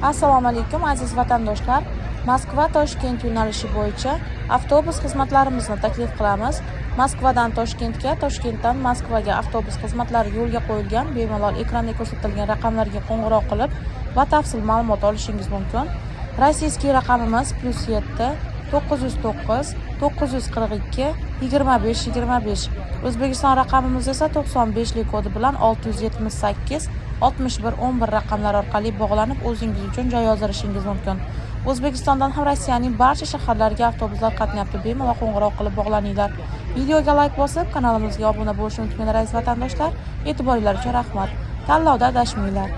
Assalomu alaykum aziz vatandoshlar. Moskva-Toshkent yo'nalishi bo'yicha avtobus xizmatlarimizni taklif qilamiz. Moskvadan Toshkentga, Toshkentdan Moskvaga avtobus xizmatlari yo'lga qo'yilgan. Bemalol ekranda ko'rsatilgan raqamlarga qo'ng'iroq qilib, batafsil ma'lumot olishingiz mumkin. Rossiyskiy raqamimiz +7 909 942 25 25. O'zbekiston raqamimiz esa 95 lik kodi bilan 678 61 11 raqamlar orqali bog'lanib, o'zingiz uchun joy yozdirishingiz mumkin. O'zbekistondan ham Rossiyaning barcha shaharlariga avtobuslar qatnayapti. Bemalol qo'ng'iroq qilib bog'laninglar. Videoga like bosib, kanalimizga obuna bo'lishni unutmanglar aziz vatandoshlar. E'tiboringlar uchun rahmat. Tanlovda adashmanglar.